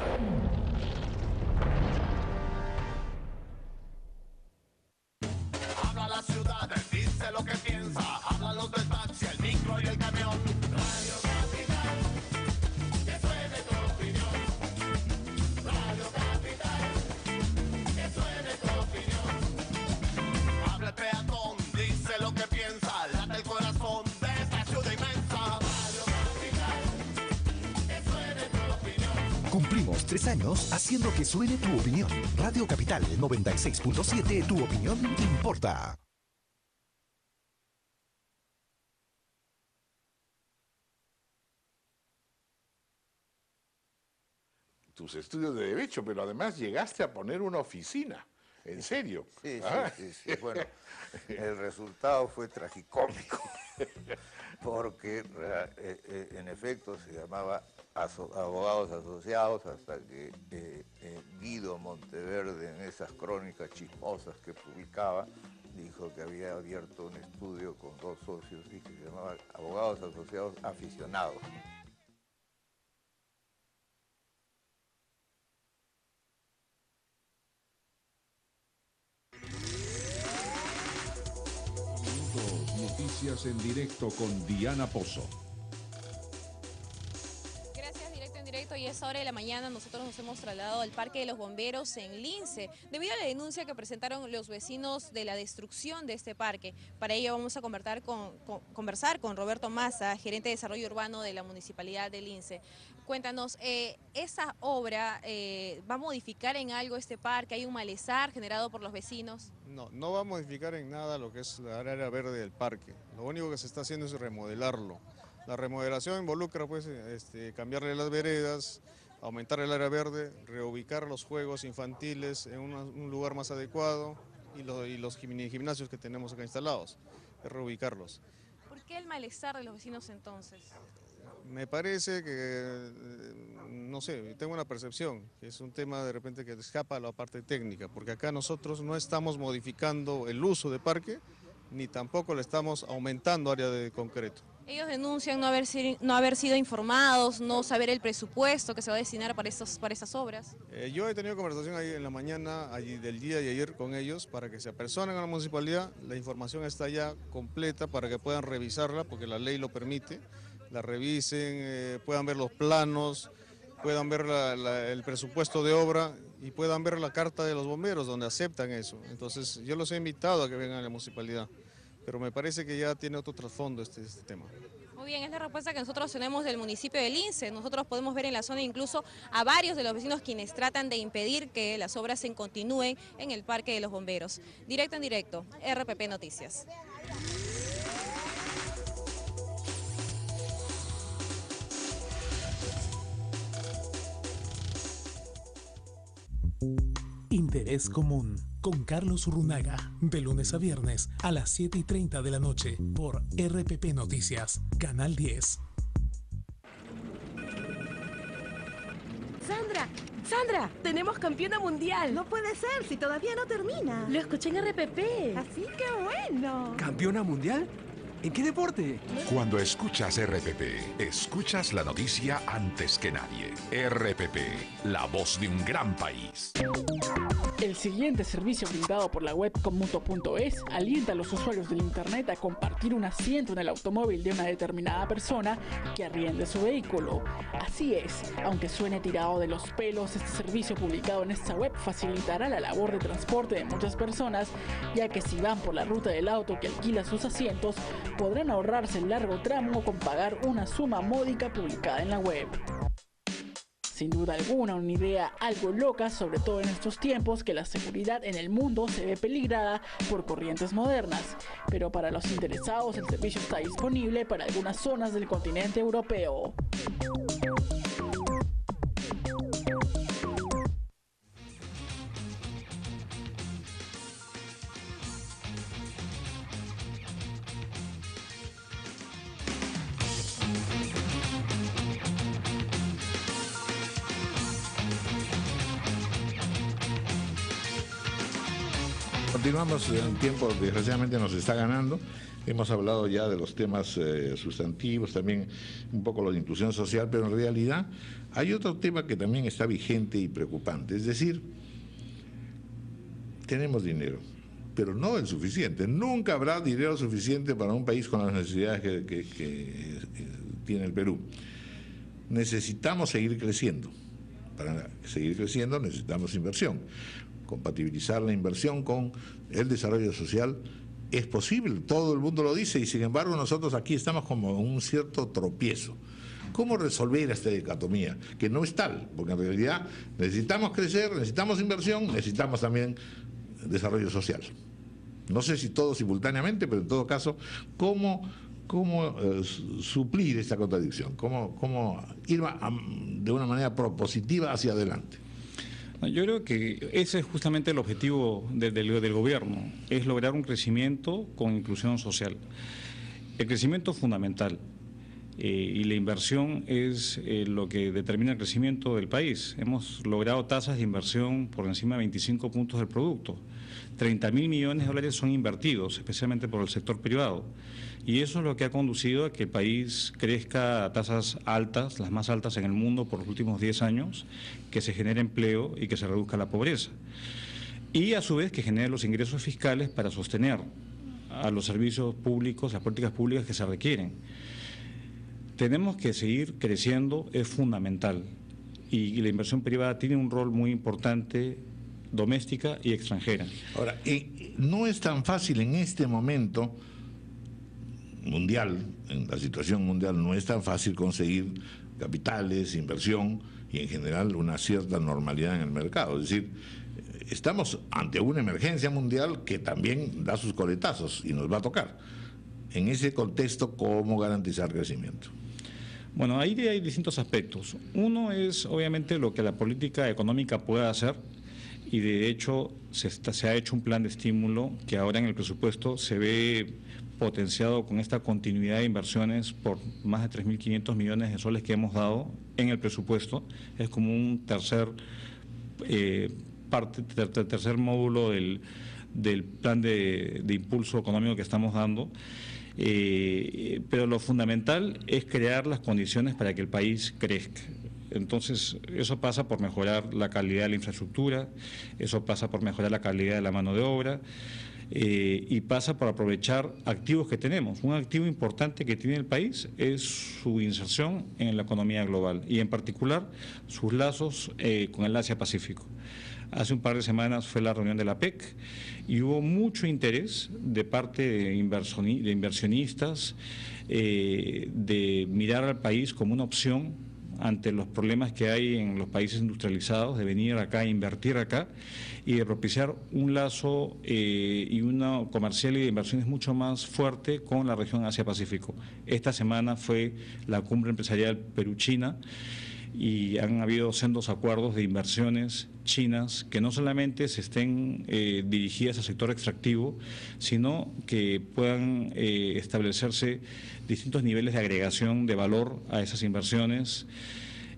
Habla la ciudad, dice lo que piensa. Hablan los del taxi, el micro y el camión. Radio Capital, que suene tu opinión. Radio Capital, que suene tu opinión. Habla el peatón, dice lo que piensa. Late el corazón de esta ciudad inmensa. Radio Capital, que suene tu opinión. Cumplimos 3 años haciendo que suene tu opinión. Radio Capital 96.7, tu opinión importa. Tus estudios de Derecho, pero además llegaste a poner una oficina. ¿En serio? Sí. Bueno, el resultado fue tragicómico, porque en efecto se llamaba Abogados Asociados, hasta que Guido Monteverde, en esas crónicas chismosas que publicaba, dijo que había abierto un estudio con 2 socios y que se llamaba Abogados Asociados Aficionados. Noticias en directo con Diana Pozo. Directo, y a esa hora de la mañana nosotros nos hemos trasladado al Parque de los Bomberos en Lince, debido a la denuncia que presentaron los vecinos de la destrucción de este parque. Para ello vamos a conversar con Roberto Massa, gerente de desarrollo urbano de la Municipalidad de Lince. Cuéntanos, ¿esa obra va a modificar en algo este parque? ¿Hay un malestar generado por los vecinos? No va a modificar en nada lo que es la área verde del parque. Lo único que se está haciendo es remodelarlo. La remodelación involucra pues cambiarle las veredas, aumentar el área verde, reubicar los juegos infantiles en un lugar más adecuado y los mini gimnasios que tenemos acá instalados, reubicarlos. ¿Por qué el malestar de los vecinos entonces? Me parece que, no sé, tengo una percepción, que es un tema de repente que escapa a la parte técnica, porque acá nosotros no estamos modificando el uso de parque, ni tampoco le estamos aumentando área de concreto. Ellos denuncian no haber sido informados, no saber el presupuesto que se va a destinar para estas obras. Yo he tenido conversación ahí en la mañana del día de ayer con ellos para que se apersonen a la municipalidad. La información está ya completa para que puedan revisarla, porque la ley lo permite. La revisen, puedan ver los planos, puedan ver el presupuesto de obra y puedan ver la carta de los bomberos donde aceptan eso. Entonces yo los he invitado a que vengan a la municipalidad, pero me parece que ya tiene otro trasfondo este tema. Muy bien, es la respuesta que nosotros tenemos del municipio de Lince. Nosotros podemos ver en la zona incluso a varios de los vecinos quienes tratan de impedir que las obras se continúen en el Parque de los Bomberos. Directo en directo, RPP Noticias. Interés Común, con Carlos Urrunaga, de lunes a viernes a las 7:30 de la noche por RPP Noticias, Canal 10. ¡Sandra! ¡Tenemos campeona mundial! No puede ser, si todavía no termina. Lo escuché en RPP. Así que bueno. ¿Campeona mundial? ¿En qué deporte? Cuando escuchas RPP, escuchas la noticia antes que nadie. RPP, la voz de un gran país. El siguiente servicio brindado por la web Conmuto.es alienta a los usuarios del internet a compartir un asiento en el automóvil de una determinada persona que arriende su vehículo. Así es, aunque suene tirado de los pelos, este servicio publicado en esta web facilitará la labor de transporte de muchas personas, ya que si van por la ruta del auto que alquila sus asientos, podrán ahorrarse el largo tramo con pagar una suma módica publicada en la web. Sin duda alguna, una idea algo loca, sobre todo en estos tiempos que la seguridad en el mundo se ve peligrada por corrientes modernas. Pero para los interesados, el servicio está disponible para algunas zonas del continente europeo. Continuamos en un tiempo que desgraciadamente nos está ganando. Hemos hablado ya de los temas sustantivos, también un poco lo de inclusión social, pero en realidad hay otro tema que también está vigente y preocupante. Es decir, tenemos dinero, pero no el suficiente. Nunca habrá dinero suficiente para un país con las necesidades que tiene el Perú. Necesitamos seguir creciendo. Para seguir creciendo necesitamos inversión. Compatibilizar la inversión con el desarrollo social es posible, todo el mundo lo dice, y sin embargo nosotros aquí estamos como en un cierto tropiezo. ¿Cómo resolver esta dicotomía? Que no es tal, porque en realidad necesitamos crecer, necesitamos inversión, necesitamos también desarrollo social. No sé si todo simultáneamente, pero en todo caso, ¿cómo suplir esta contradicción? ¿Cómo ir de una manera propositiva hacia adelante? Yo creo que ese es justamente el objetivo del gobierno, es lograr un crecimiento con inclusión social. El crecimiento es fundamental y la inversión es lo que determina el crecimiento del país. Hemos logrado tasas de inversión por encima de 25 puntos del producto. 30.000 millones de dólares son invertidos, especialmente por el sector privado. Y eso es lo que ha conducido a que el país crezca a tasas altas, las más altas en el mundo por los últimos 10 años, que se genere empleo y que se reduzca la pobreza. Y a su vez que genere los ingresos fiscales para sostener a los servicios públicos, las políticas públicas que se requieren. Tenemos que seguir creciendo, es fundamental, y la inversión privada tiene un rol muy importante, doméstica y extranjera. Ahora, no es tan fácil en este momento mundial, en la situación mundial, no es tan fácil conseguir capitales, inversión y en general una cierta normalidad en el mercado. Es decir, estamos ante una emergencia mundial que también da sus coletazos y nos va a tocar. En ese contexto, ¿cómo garantizar crecimiento? Bueno, ahí hay distintos aspectos. Uno es obviamente lo que la política económica pueda hacer, y de hecho se ha hecho un plan de estímulo que ahora en el presupuesto se ve potenciado con esta continuidad de inversiones por más de 3.500 millones de soles que hemos dado en el presupuesto. Es como un tercer módulo del plan de impulso económico que estamos dando. Pero lo fundamental es crear las condiciones para que el país crezca. Entonces, eso pasa por mejorar la calidad de la infraestructura, eso pasa por mejorar la calidad de la mano de obra, y pasa por aprovechar activos que tenemos. Un activo importante que tiene el país es su inserción en la economía global y en particular sus lazos con el Asia-Pacífico. Hace un par de semanas fue la reunión de la PEC y hubo mucho interés de parte de inversionistas de mirar al país como una opción ante los problemas que hay en los países industrializados, de venir acá, invertir acá y de propiciar un lazo y una comercial y de inversiones mucho más fuerte con la región Asia-Pacífico. Esta semana fue la cumbre empresarial Perú-China y han habido sendos acuerdos de inversiones chinas que no solamente se estén dirigidas al sector extractivo, sino que puedan establecerse distintos niveles de agregación de valor a esas inversiones.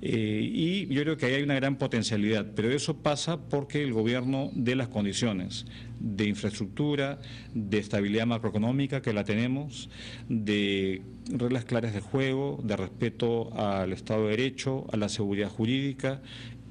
Y yo creo que ahí hay una gran potencialidad, pero eso pasa porque el gobierno dé las condiciones de infraestructura, de estabilidad macroeconómica, que la tenemos, de reglas claras de juego, de respeto al Estado de Derecho, a la seguridad jurídica.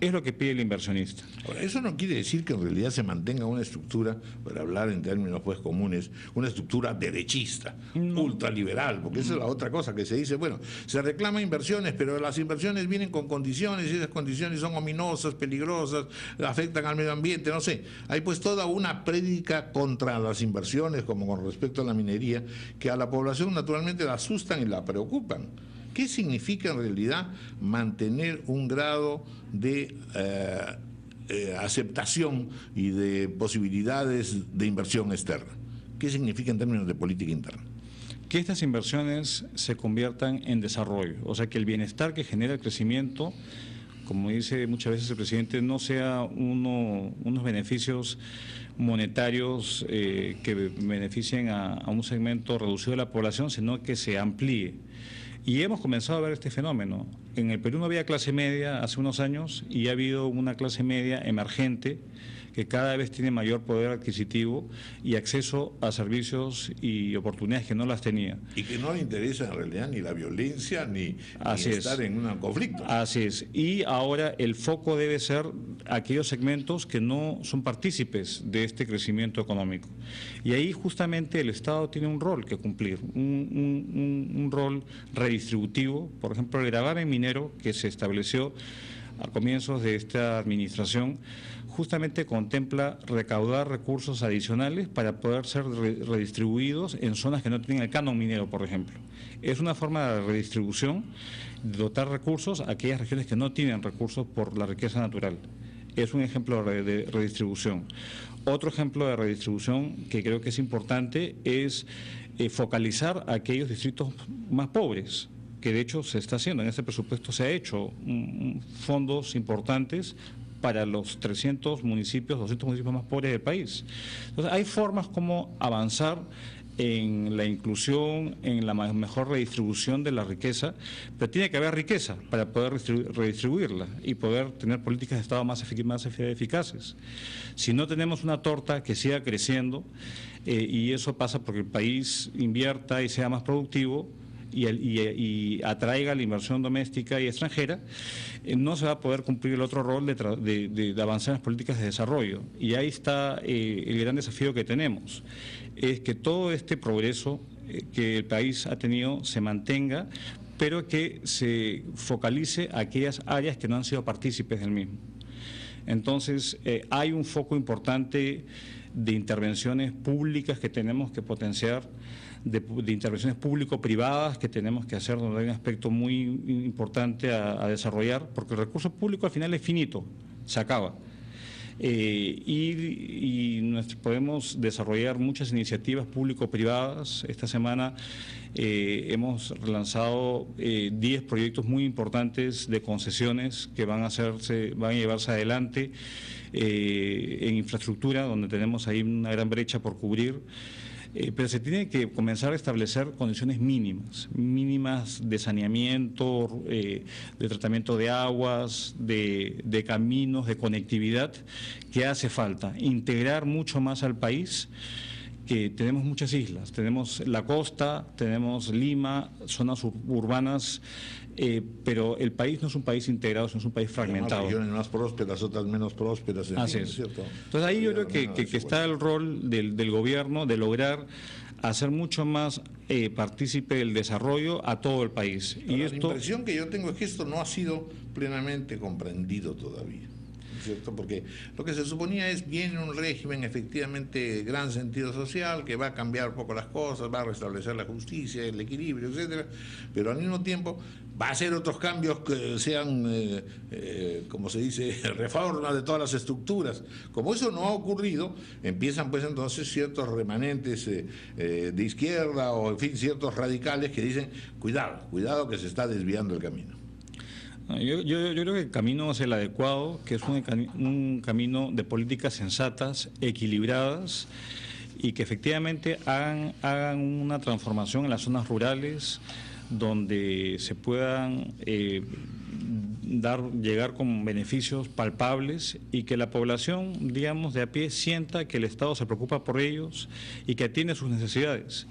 Es lo que pide el inversionista. Ahora, eso no quiere decir que en realidad se mantenga una estructura, para hablar en términos pues comunes, una estructura derechista, ultraliberal, porque esa es la otra cosa que se dice, bueno, se reclama inversiones, pero las inversiones vienen con condiciones y esas condiciones son ominosas, peligrosas, afectan al medio ambiente, no sé. Hay pues toda una prédica contra las inversiones, como con respecto a la minería, que a la población naturalmente la asustan y la preocupan. ¿Qué significa en realidad mantener un grado de aceptación y de posibilidades de inversión externa? ¿Qué significa en términos de política interna? Que estas inversiones se conviertan en desarrollo, o sea, que el bienestar que genera el crecimiento, como dice muchas veces el presidente, no sea unos beneficios monetarios que beneficien a un segmento reducido de la población, sino que se amplíe. Y hemos comenzado a ver este fenómeno. En el Perú no había clase media hace unos años y ha habido una clase media emergente que cada vez tiene mayor poder adquisitivo y acceso a servicios y oportunidades que no las tenía. Y que no le interesa en realidad ni la violencia ni estar en un conflicto. Así es. Y ahora el foco debe ser aquellos segmentos que no son partícipes de este crecimiento económico. Y ahí justamente el Estado tiene un rol que cumplir, un rol redistributivo. Por ejemplo, el gravamen minero que se estableció a comienzos de esta administración justamente contempla recaudar recursos adicionales para poder ser redistribuidos en zonas que no tienen el canon minero, por ejemplo. Es una forma de redistribución, de dotar recursos a aquellas regiones que no tienen recursos por la riqueza natural. Es un ejemplo de redistribución. Otro ejemplo de redistribución que creo que es importante es focalizar a aquellos distritos más pobres, que de hecho se está haciendo. En este presupuesto se ha hecho fondos importantes para los 300 municipios, 200 municipios más pobres del país. Entonces, hay formas como avanzar en la inclusión, en la mejor redistribución de la riqueza, pero tiene que haber riqueza para poder redistribuirla y poder tener políticas de Estado más eficaces. Si no tenemos una torta que siga creciendo, y eso pasa porque el país invierta y sea más productivo, y atraiga la inversión doméstica y extranjera, no se va a poder cumplir el otro rol de avanzar en las políticas de desarrollo. Y ahí está el gran desafío que tenemos, es que todo este progreso que el país ha tenido se mantenga, pero que se focalice a aquellas áreas que no han sido partícipes del mismo. Entonces, hay un foco importante de intervenciones públicas que tenemos que potenciar, de intervenciones público-privadas que tenemos que hacer, donde hay un aspecto muy importante a desarrollar, porque el recurso público al final es finito, se acaba. Podemos desarrollar muchas iniciativas público-privadas. Esta semana hemos lanzado 10 proyectos muy importantes de concesiones que van a llevarse adelante en infraestructura, donde tenemos ahí una gran brecha por cubrir. Pero se tiene que comenzar a establecer condiciones mínimas de saneamiento, de tratamiento de aguas, de caminos, de conectividad, que hace falta. Integrar mucho más al país, que tenemos muchas islas, tenemos la costa, tenemos Lima, zonas urbanas, pero el país no es un país integrado, es un país fragmentado. Unas regiones más prósperas, otras menos prósperas. Así es. ¿Cierto? Entonces ahí yo creo que está el rol del gobierno de lograr hacer mucho más partícipe del desarrollo a todo el país. Ahora, y la impresión que yo tengo es que esto no ha sido plenamente comprendido todavía, ¿cierto? Porque lo que se suponía es, viene un régimen efectivamente de gran sentido social, que va a cambiar un poco las cosas, va a restablecer la justicia, el equilibrio, etcétera, pero al mismo tiempo va a hacer otros cambios que sean, como se dice, reformas de todas las estructuras. Como eso no ha ocurrido, empiezan pues entonces ciertos remanentes de izquierda o en fin, ciertos radicales que dicen, cuidado que se está desviando el camino. Yo creo que el camino es el adecuado, que es un camino de políticas sensatas, equilibradas, y que efectivamente hagan una transformación en las zonas rurales, donde se puedan llegar con beneficios palpables y que la población, digamos, de a pie sienta que el Estado se preocupa por ellos y que atiende sus necesidades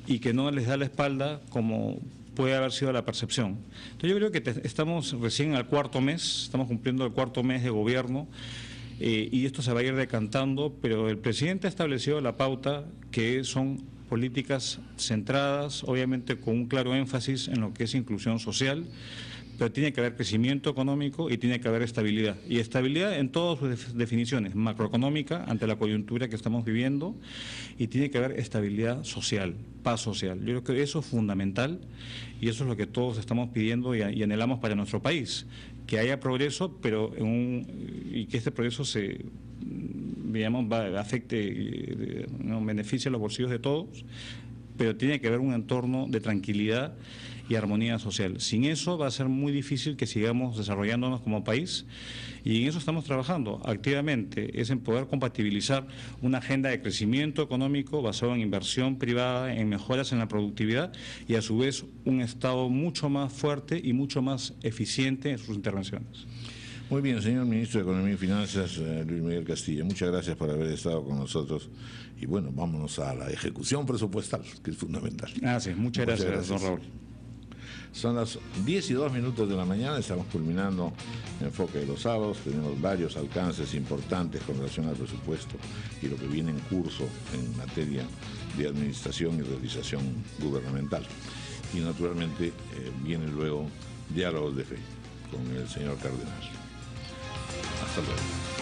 y que no les da la espalda como puede haber sido la percepción. Entonces yo creo que estamos recién al cuarto mes, estamos cumpliendo el cuarto mes de gobierno, y esto se va a ir decantando, pero el presidente ha establecido la pauta, que son políticas centradas, obviamente con un claro énfasis en lo que es inclusión social, pero tiene que haber crecimiento económico y tiene que haber estabilidad. Y estabilidad en todas sus definiciones, macroeconómica, ante la coyuntura que estamos viviendo, y tiene que haber estabilidad social, paz social. Yo creo que eso es fundamental y eso es lo que todos estamos pidiendo y anhelamos para nuestro país, que haya progreso, pero y que este progreso afecte, beneficie a los bolsillos de todos, pero tiene que haber un entorno de tranquilidad y armonía social. Sin eso va a ser muy difícil que sigamos desarrollándonos como país, y en eso estamos trabajando activamente, es en poder compatibilizar una agenda de crecimiento económico basado en inversión privada, en mejoras en la productividad y a su vez un Estado mucho más fuerte y mucho más eficiente en sus intervenciones. Muy bien, señor Ministro de Economía y Finanzas, Luis Miguel Castillo, muchas gracias por haber estado con nosotros. Y bueno, vámonos a la ejecución presupuestal, que es fundamental. Muchas gracias, don Raúl. Son las 10:02 de la mañana, estamos culminando Enfoque de los Sábados, tenemos varios alcances importantes con relación al presupuesto y lo que viene en curso en materia de administración y realización gubernamental. Y naturalmente vienen luego diálogos de fe con el señor Cardenal. Hasta luego.